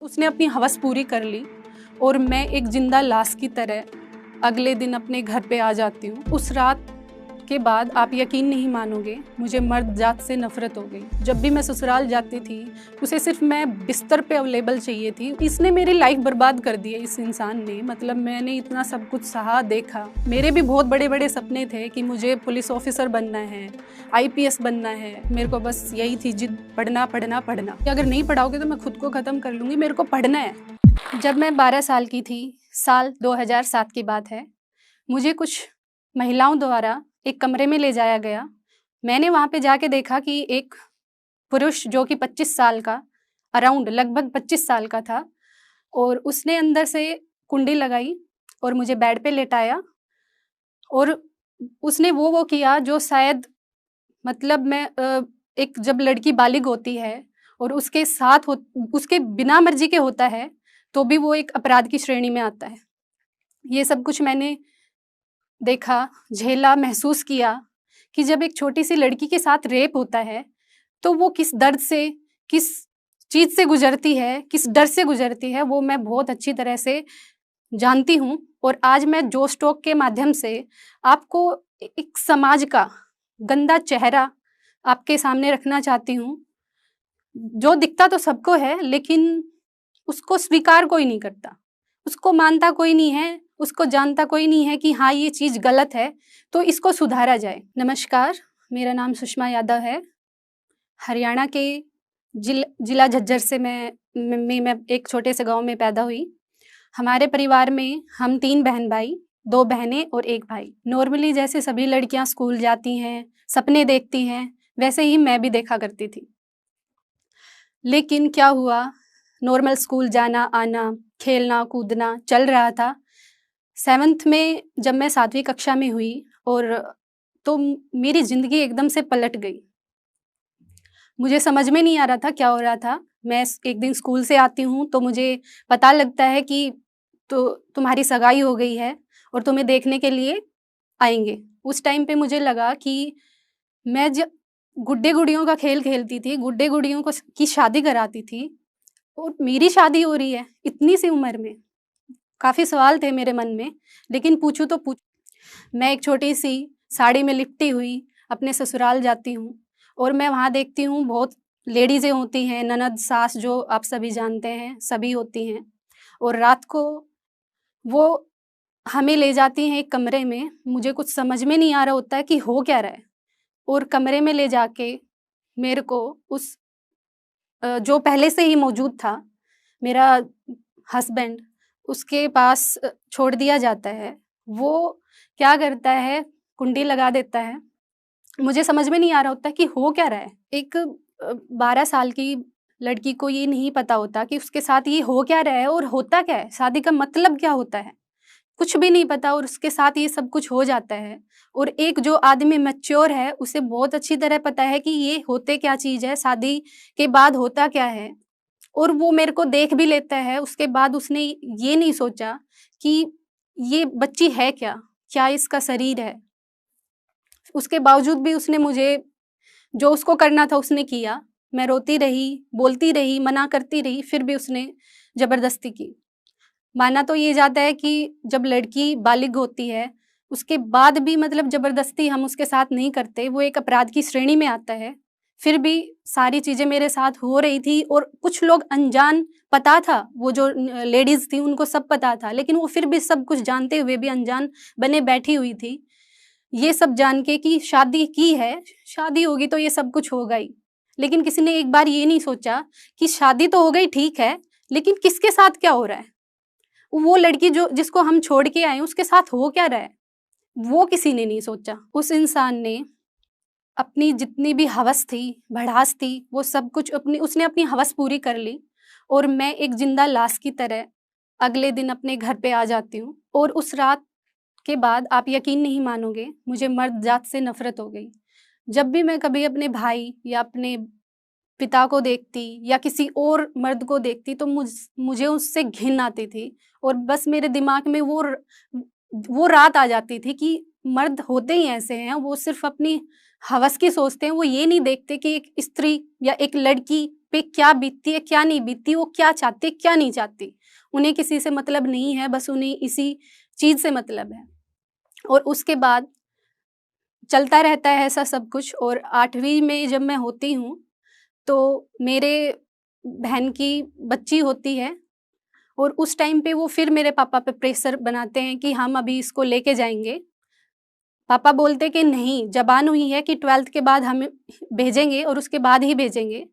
उसने अपनी हवस पूरी कर ली और मैं एक जिंदा लाश की तरह अगले दिन अपने घर पे आ जाती हूँ। उस रात के बाद आप यकीन नहीं मानोगे, मुझे मर्द जात से नफरत हो गई। जब भी मैं ससुराल जाती थी, उसे सिर्फ मैं बिस्तर पे अवेलेबल चाहिए थी। इसने मेरी लाइफ बर्बाद कर दी है, इस इंसान ने। मतलब मैंने इतना सब कुछ सहा, देखा। मेरे भी बहुत बड़े बड़े सपने थे कि मुझे पुलिस ऑफिसर बनना है, IPS बनना है। मेरे को बस यही थी जिद, पढ़ना पढ़ना पढ़ना। अगर नहीं पढ़ाओगे तो मैं खुद को ख़त्म कर लूँगी, मेरे को पढ़ना है। जब मैं 12 साल की थी, साल 2007 की बात है, मुझे कुछ महिलाओं द्वारा एक कमरे में ले जाया गया। मैंने वहाँ पे जाके देखा कि एक पुरुष जो कि 25 साल का, अराउंड लगभग 25 साल का था, और उसने अंदर से कुंडी लगाई और मुझे बेड पे लेटाया और उसने वो किया जो शायद, मतलब मैं एक जब लड़की बालिग होती है और उसके साथ उसके बिना मर्जी के होता है तो भी वो एक अपराध की श्रेणी में आता है। ये सब कुछ मैंने देखा, झेला, महसूस किया कि जब एक छोटी सी लड़की के साथ रेप होता है तो वो किस दर्द से, किस चीज़ से गुजरती है, किस डर से गुजरती है, वो मैं बहुत अच्छी तरह से जानती हूँ। और आज मैं जोश टॉक के माध्यम से आपको एक समाज का गंदा चेहरा आपके सामने रखना चाहती हूँ, जो दिखता तो सबको है लेकिन उसको स्वीकार कोई नहीं करता, उसको मानता कोई नहीं है, उसको जानता कोई नहीं है कि हाँ ये चीज़ गलत है, तो इसको सुधारा जाए। नमस्कार, मेरा नाम सुषमा यादव है। हरियाणा के जिला झज्जर से मैं एक छोटे से गांव में पैदा हुई। हमारे परिवार में हम 3 बहन भाई, 2 बहनें और 1 भाई। नॉर्मली जैसे सभी लड़कियां स्कूल जाती हैं, सपने देखती हैं, वैसे ही मैं भी देखा करती थी। लेकिन क्या हुआ, नॉर्मल स्कूल जाना आना, खेलना कूदना चल रहा था। 7th में जब मैं 7वीं कक्षा में हुई और तो मेरी ज़िंदगी एकदम से पलट गई। मुझे समझ में नहीं आ रहा था क्या हो रहा था। मैं एक दिन स्कूल से आती हूँ तो मुझे पता लगता है कि तो तुम्हारी सगाई हो गई है और तुम्हें देखने के लिए आएंगे। उस टाइम पे मुझे लगा कि मैं जब गुड्डे गुड़ियों का खेल खेलती थी, गुड्डे गुड़ियों को की शादी कराती थी और मेरी शादी हो रही है इतनी सी उम्र में। काफ़ी सवाल थे मेरे मन में, लेकिन पूछूँ तो मैं एक छोटी सी साड़ी में लिपटी हुई अपने ससुराल जाती हूँ और मैं वहाँ देखती हूँ बहुत लेडीज़ें होती हैं, ननद सास जो आप सभी जानते हैं, सभी होती हैं। और रात को वो हमें ले जाती हैं एक कमरे में। मुझे कुछ समझ में नहीं आ रहा होता है कि हो क्या रहा है, और कमरे में ले जाके मेरे को उस जो पहले से ही मौजूद था, मेरा हस्बैंड, उसके पास छोड़ दिया जाता है। वो क्या करता है, कुंडी लगा देता है। मुझे समझ में नहीं आ रहा होता कि हो क्या रहा है। एक 12 साल की लड़की को ये नहीं पता होता कि उसके साथ ये हो क्या रहा है और होता क्या है, शादी का मतलब क्या होता है, कुछ भी नहीं पता और उसके साथ ये सब कुछ हो जाता है। और एक जो आदमी मैच्योर है उसे बहुत अच्छी तरह पता है कि ये होते क्या चीज़ है, शादी के बाद होता क्या है, और वो मेरे को देख भी लेता है। उसके बाद उसने ये नहीं सोचा कि ये बच्ची है क्या, क्या इसका शरीर है। उसके बावजूद भी उसने मुझे, जो उसको करना था उसने किया। मैं रोती रही, बोलती रही, मना करती रही, फिर भी उसने ज़बरदस्ती की। माना तो ये जाता है कि जब लड़की बालिग होती है, उसके बाद भी मतलब ज़बरदस्ती हम उसके साथ नहीं करते, वो एक अपराध की श्रेणी में आता है। फिर भी सारी चीज़ें मेरे साथ हो रही थी और कुछ लोग अनजान, पता था, वो जो लेडीज़ थी उनको सब पता था, लेकिन वो फिर भी सब कुछ जानते हुए भी अनजान बने बैठी हुई थी। ये सब जान के कि शादी की है, शादी होगी तो ये सब कुछ होगा ही। लेकिन किसी ने एक बार ये नहीं सोचा कि शादी तो हो गई ठीक है, लेकिन किसके साथ क्या हो रहा है? वो लड़की जो जिसको हम छोड़ के आए हैं उसके साथ हो क्या रहा है, वो किसी ने नहीं सोचा। उस इंसान ने अपनी जितनी भी हवस थी, भड़ास थी, वो सब कुछ उसने अपनी हवस पूरी कर ली और मैं एक जिंदा लाश की तरह अगले दिन अपने घर पे आ जाती हूँ। और उस रात के बाद आप यकीन नहीं मानोगे, मुझे मर्द जात से नफरत हो गई। जब भी मैं कभी अपने भाई या अपने पिता को देखती या किसी और मर्द को देखती तो मुझे उससे घिन आती थी और बस मेरे दिमाग में वो रात आ जाती थी कि मर्द होते ही ऐसे हैं, वो सिर्फ अपनी हवस की सोचते हैं। वो ये नहीं देखते कि एक स्त्री या एक लड़की पे क्या बीतती है, क्या नहीं बीतती, वो क्या चाहते, क्या नहीं चाहती। उन्हें किसी से मतलब नहीं है, बस उन्हें इसी चीज़ से मतलब है। और उसके बाद चलता रहता है ऐसा सब कुछ। और 8वीं में जब मैं होती हूँ, तो मेरे बहन की बच्ची होती है, और उस टाइम पे वो फिर मेरे पापा पे प्रेशर बनाते हैं कि हम अभी इसको लेके जाएँगे। पापा बोलते कि नहीं, ज़बान हुई है कि 12th के बाद हम भेजेंगे और उसके बाद ही भेजेंगे।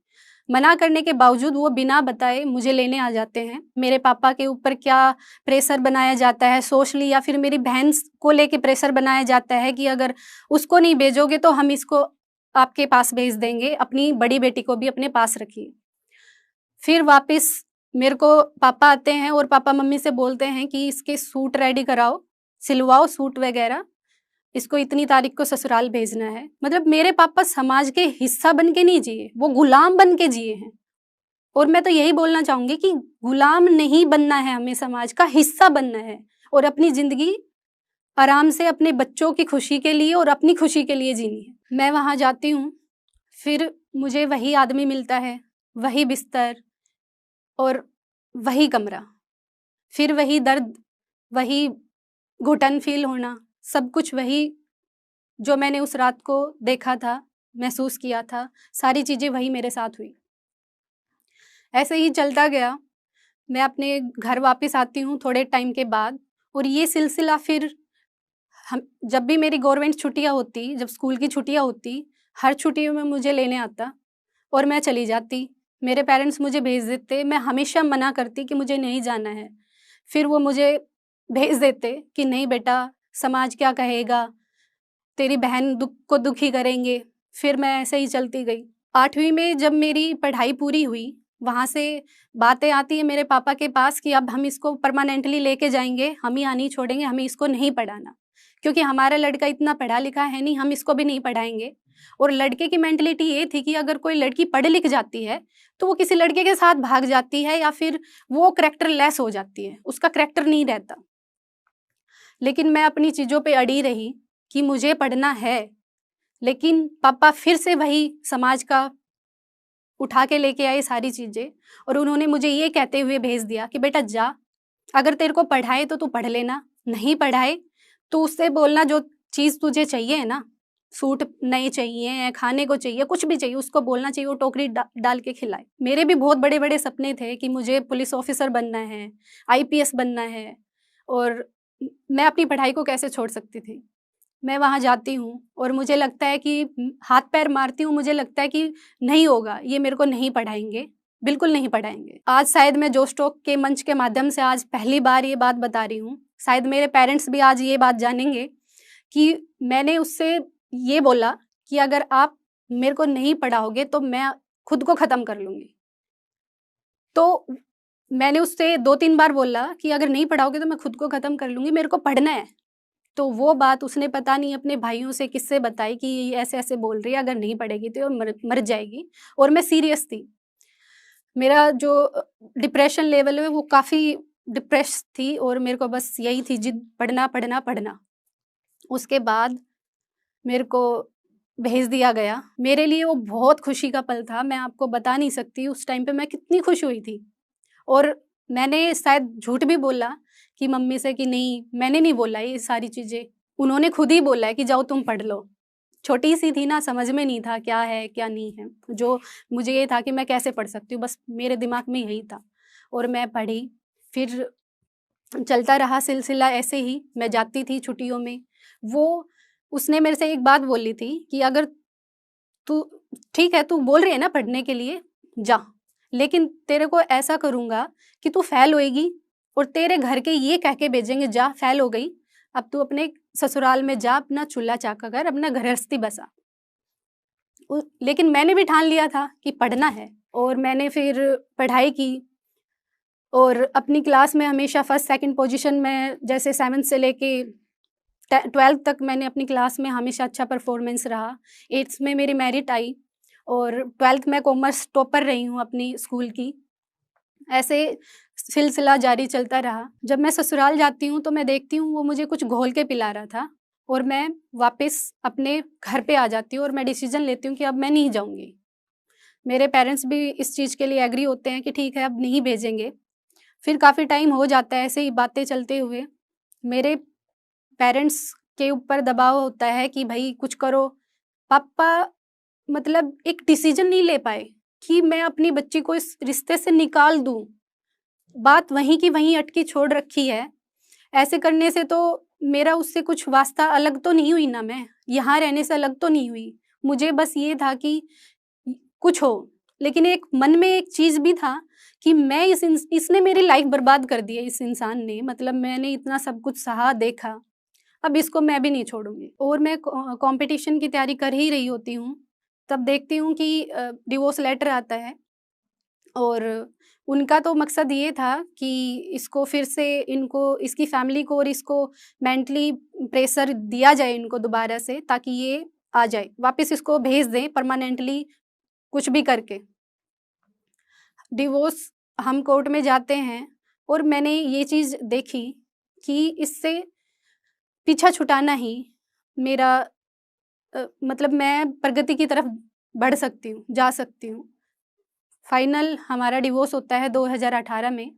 मना करने के बावजूद वो बिना बताए मुझे लेने आ जाते हैं। मेरे पापा के ऊपर क्या प्रेशर बनाया जाता है सोशली, या फिर मेरी बहन को लेके प्रेशर बनाया जाता है कि अगर उसको नहीं भेजोगे तो हम इसको आपके पास भेज देंगे, अपनी बड़ी बेटी को भी अपने पास रखिए। फिर वापस मेरे को पापा आते हैं और पापा मम्मी से बोलते हैं कि इसके सूट रेडी कराओ, सिलवाओ सूट वगैरह, इसको इतनी तारीख को ससुराल भेजना है। मतलब मेरे पापा समाज के हिस्सा बन के नहीं जिए, वो गुलाम बन के जिए हैं। और मैं तो यही बोलना चाहूँगी कि गुलाम नहीं बनना है, हमें समाज का हिस्सा बनना है और अपनी ज़िंदगी आराम से अपने बच्चों की खुशी के लिए और अपनी खुशी के लिए जीनी है। मैं वहाँ जाती हूँ, फिर मुझे वही आदमी मिलता है, वही बिस्तर और वही कमरा, फिर वही दर्द, वही घुटन फ़ील होना, सब कुछ वही जो मैंने उस रात को देखा था, महसूस किया था, सारी चीज़ें वही मेरे साथ हुई। ऐसे ही चलता गया, मैं अपने घर वापस आती हूँ थोड़े टाइम के बाद, और ये सिलसिला फिर हम जब भी मेरी गवर्नमेंट छुट्टियाँ होती, जब स्कूल की छुट्टियाँ होती, हर छुट्टियों में मुझे लेने आता और मैं चली जाती। मेरे पेरेंट्स मुझे भेज देते, मैं हमेशा मना करती कि मुझे नहीं जाना है। फिर वो मुझे भेज देते कि नहीं बेटा, समाज क्या कहेगा, तेरी बहन दुःख को दुखी करेंगे। फिर मैं ऐसे ही चलती गई। 8वीं में जब मेरी पढ़ाई पूरी हुई, वहाँ से बातें आती हैं मेरे पापा के पास कि अब हम इसको परमानेंटली लेके जाएँगे, हम यहाँ नहीं छोड़ेंगे, हमें इसको नहीं पढ़ाना। क्योंकि हमारा लड़का इतना पढ़ा लिखा है नहीं, हम इसको भी नहीं पढ़ाएँगे। और लड़के की मेंटालिटी ये थी कि अगर कोई लड़की पढ़ लिख जाती है, तो वो किसी लड़के के साथ भाग जाती है या फिर वो कैरेक्टरलेस हो जाती है, उसका कैरेक्टर नहीं रहता। लेकिन मैं अपनी चीज़ों पे अड़ी रही कि मुझे पढ़ना है, लेकिन पापा फिर से वही समाज का उठा के लेके आए सारी चीज़ें, और उन्होंने मुझे ये कहते हुए भेज दिया कि बेटा जा, अगर तेरे को पढ़ाए तो तू पढ़ लेना, नहीं पढ़ाए तो उससे बोलना जो चीज़ तुझे चाहिए है ना, सूट नए चाहिए, खाने को चाहिए, कुछ भी चाहिए, उसको बोलना चाहिए, वो टोकरी डाल के खिलाए। मेरे भी बहुत बड़े-बड़े सपने थे कि मुझे पुलिस ऑफ़िसर बनना है, आईपीएस बनना है, और मैं अपनी पढ़ाई को कैसे छोड़ सकती थी। मैं वहाँ जाती हूँ और मुझे लगता है कि हाथ-पैर मारती हूँ, मुझे लगता है कि नहीं होगा, ये मेरे को नहीं पढ़ाएँगे, बिल्कुल नहीं पढ़ाएँगे। आज शायद मैं जोश टॉक के मंच के माध्यम से आज पहली बार ये बात बता रही हूँ। शायद मेरे पेरेंट्स भी आज ये बात जानेंगे कि मैंने उससे ये बोला कि अगर आप मेरे को नहीं पढ़ाओगे तो मैं खुद को ख़त्म कर लूँगी। तो मैंने उससे 2-3 बार बोला कि अगर नहीं पढ़ाओगे तो मैं खुद को ख़त्म कर लूँगी, मेरे को पढ़ना है। तो वो बात उसने पता नहीं अपने भाइयों से किससे बताई कि ये ऐसे-ऐसे बोल रही है, अगर नहीं पढ़ेगी तो मर मर जाएगी, और मैं सीरियस थी। मेरा जो डिप्रेशन लेवल है वो काफ़ी डिप्रेस थी, और मेरे को बस यही थी जिद, पढ़ना, पढ़ना, पढ़ना। उसके बाद मेरे को भेज दिया गया। मेरे लिए वो बहुत खुशी का पल था, मैं आपको बता नहीं सकती उस टाइम पे मैं कितनी खुश हुई थी। और मैंने शायद झूठ भी बोला कि मम्मी से कि नहीं, मैंने नहीं बोला ये सारी चीज़ें, उन्होंने खुद ही बोला है कि जाओ तुम पढ़ लो। छोटी-सी थी ना, समझ में नहीं था क्या है, क्या नहीं है। जो मुझे ये था कि मैं कैसे पढ़ सकती हूँ, बस मेरे दिमाग में यही था, और मैं पढ़ी। फिर चलता रहा सिलसिला ऐसे ही, मैं जाती थी छुट्टियों में। वो उसने मेरे से एक बात बोली थी कि अगर तू ठीक है, तू बोल रही है ना पढ़ने के लिए, जा। लेकिन तेरे को ऐसा करूँगा कि तू फ़ेल होएगी और तेरे घर के ये कह के भेजेंगे, जा फ़ेल हो गई, अब तू अपने ससुराल में जा, अपना चूल्हा-चाका कर, अपना गृहस्थी बसा। लेकिन मैंने भी ठान लिया था कि पढ़ना है, और मैंने फिर पढ़ाई की, और अपनी क्लास में हमेशा फर्स्ट सेकंड पोजीशन में, जैसे 7th से लेके 12th तक मैंने अपनी क्लास में हमेशा अच्छा परफॉर्मेंस रहा। 8th में मेरी मेरिट आई, और 12th में कॉमर्स टॉपर रही हूँ अपनी स्कूल की। ऐसे सिलसिला जारी चलता रहा। जब मैं ससुराल जाती हूँ तो मैं देखती हूँ वो मुझे कुछ घोल के पिला रहा था, और मैं वापस अपने घर पे आ जाती हूँ और मैं डिसीज़न लेती हूँ कि अब मैं नहीं जाऊँगी। मेरे पेरेंट्स भी इस चीज़ के लिए एग्री होते हैं कि ठीक है अब नहीं भेजेंगे। फिर काफ़ी टाइम हो जाता है ऐसे ही बातें चलते हुए। मेरे पेरेंट्स के ऊपर दबाव होता है कि भई कुछ करो। पापा मतलब एक डिसीज़न नहीं ले पाए कि मैं अपनी बच्ची को इस रिश्ते से निकाल दूँ। बात वहीं की वहीं अटकी छोड़ रखी है। ऐसे करने से तो मेरा उससे कुछ वास्ता अलग तो नहीं हुई ना मैं, यहाँ रहने से अलग तो नहीं हुई। मुझे बस ये था कि कुछ हो, लेकिन एक मन में एक चीज़ भी था कि मैं इसने मेरी लाइफ़ बर्बाद कर दी है इस इंसान ने, मतलब मैंने इतना सब कुछ सहा, देखा, अब इसको मैं भी नहीं छोड़ूँगी। और मैं कॉम्पिटिशन की तैयारी कर ही रही होती हूँ, तब देखती हूँ कि डिवोर्स लेटर आता है और उनका तो मकसद ये था कि इसको फिर से इनको इसकी फैमिली को और इसको मेंटली प्रेशर दिया जाए इनको दोबारा से, ताकि ये आ जाए, वापस इसको भेज दें परमानेंटली कुछ भी करके। डिवोर्स हम कोर्ट में जाते हैं और मैंने ये चीज़ देखी कि इससे पीछा छुटाना ही मेरा मतलब मैं प्रगति की तरफ बढ़ सकती हूँ, जा सकती हूँ। फाइनल हमारा डिवोर्स होता है 2018 में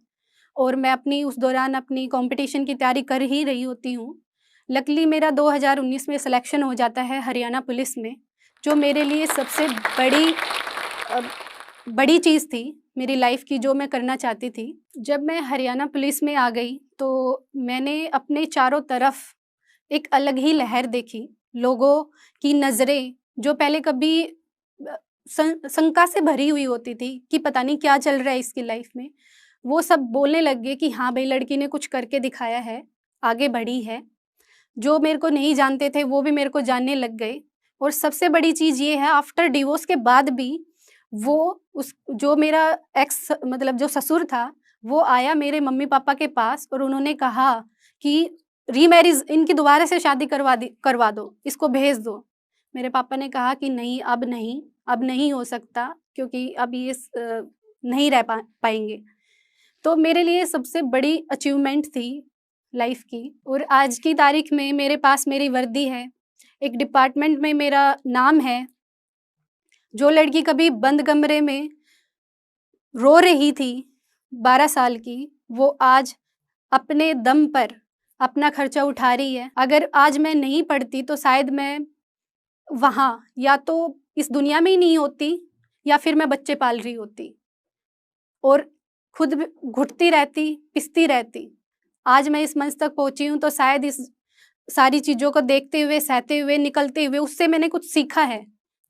और मैं अपनी उस दौरान अपनी कॉम्पिटिशन की तैयारी कर ही रही होती हूँ। लकीली मेरा 2019 में सिलेक्शन हो जाता है हरियाणा पुलिस में, जो मेरे लिए सबसे अ, बड़ी चीज़ थी मेरी लाइफ़ की, जो मैं करना चाहती थी। जब मैं हरियाणा पुलिस में आ गई तो मैंने अपने चारों तरफ एक अलग ही लहर देखी। लोगों की नज़रें जो पहले कभी शंका से भरी हुई होती थी कि पता नहीं क्या चल रहा है इसकी लाइफ में, वो सब बोलने लग गए कि हाँ भाई लड़की ने कुछ करके दिखाया है, आगे बढ़ी है। जो मेरे को नहीं जानते थे वो भी मेरे को जानने लग गए। और सबसे बड़ी चीज़ ये है, आफ्टर डिवोर्स के बाद भी वो उस जो मेरा एक्स मतलब जो ससुर था, वो आया मेरे मम्मी पापा के पास और उन्होंने कहा कि रीमैरिज इनकी दोबारा से शादी करवा दो, इसको भेज दो। मेरे पापा ने कहा कि नहीं, अब नहीं हो सकता, क्योंकि अब ये नहीं रह पाएंगे। तो मेरे लिए सबसे बड़ी अचीवमेंट थी लाइफ की। और आज की तारीख में मेरे पास मेरी वर्दी है, एक डिपार्टमेंट में मेरा नाम है। जो लड़की कभी बंद कमरे में रो रही थी 12 साल की, वो आज अपने दम पर अपना खर्चा उठा रही है। अगर आज मैं नहीं पढ़ती तो शायद मैं वहाँ या तो इस दुनिया में ही नहीं होती या फिर मैं बच्चे पाल रही होती और खुद भी घुटती रहती, पिसती रहती। आज मैं इस मंच तक पहुँची हूँ तो शायद इस सारी चीज़ों को देखते हुए, सहते हुए, निकलते हुए उससे मैंने कुछ सीखा है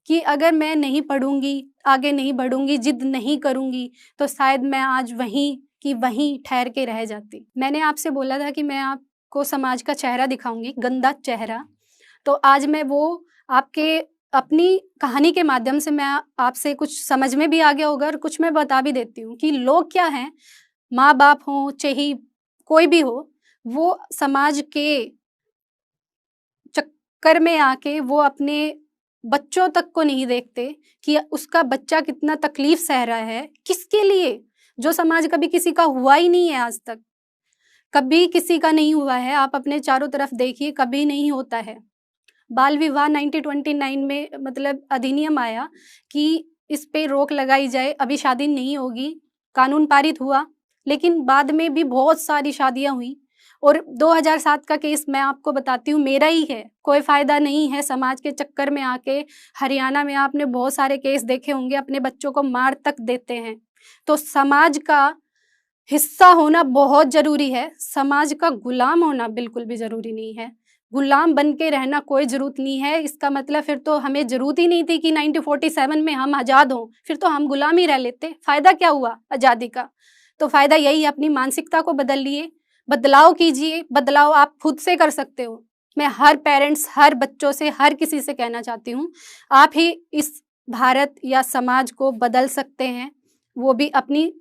कि अगर मैं नहीं पढ़ूँगी, आगे नहीं बढ़ूँगी, ज़िद नहीं करूँगी, तो शायद मैं आज वहीं की वहीं ठहर के रह जाती। मैंने आपसे बोला था कि मैं आपको समाज का चेहरा दिखाऊँगी, गंदा चेहरा। तो आज मैं वो आपके अपनी कहानी के माध्यम से मैं आपसे कुछ समझ में भी आ गया होगा और कुछ मैं बता भी देती हूँ कि लोग क्या हैं, माँ-बाप हों, चाहे कोई भी हो, वो समाज के चक्कर में आके वो अपने बच्चों तक को नहीं देखते कि उसका बच्चा कितना तकलीफ सह रहा है, किसके लिए? जो समाज कभी किसी का हुआ ही नहीं है आज तक, कभी किसी का नहीं हुआ है। आप अपने चारों तरफ देखिए, कभी नहीं होता है। बाल विवाह 1929 में मतलब अधिनियम आया कि इस पे रोक लगाई जाए, अभी शादी नहीं होगी, कानून पारित हुआ, लेकिन बाद में भी बहुत सारी शादियां हुई। और 2007 का केस मैं आपको बताती हूँ, मेरा ही है। कोई फ़ायदा नहीं है समाज के चक्कर में आके। हरियाणा में आपने बहुत सारे केस देखे होंगे, अपने बच्चों को मार तक देते हैं। तो समाज का हिस्सा होना बहुत ज़रूरी है, समाज का गुलाम होना बिल्कुल भी ज़रूरी नहीं है। गुलाम बन के रहना कोई ज़रूरत नहीं है। इसका मतलब फिर तो हमें ज़रूरत ही नहीं थी कि 1947 में हम आज़ाद हों, फिर तो हम गुलाम ही रह लेते। फ़ायदा क्या हुआ आज़ादी का? तो फ़ायदा यही है, अपनी मानसिकता को बदलिए, बदलाव कीजिए, बदलाव आप खुद से कर सकते हो। मैं हर पेरेंट्स, हर बच्चों से, हर किसी से कहना चाहती हूँ, आप ही इस भारत या समाज को बदल सकते हैं, वो भी अपनी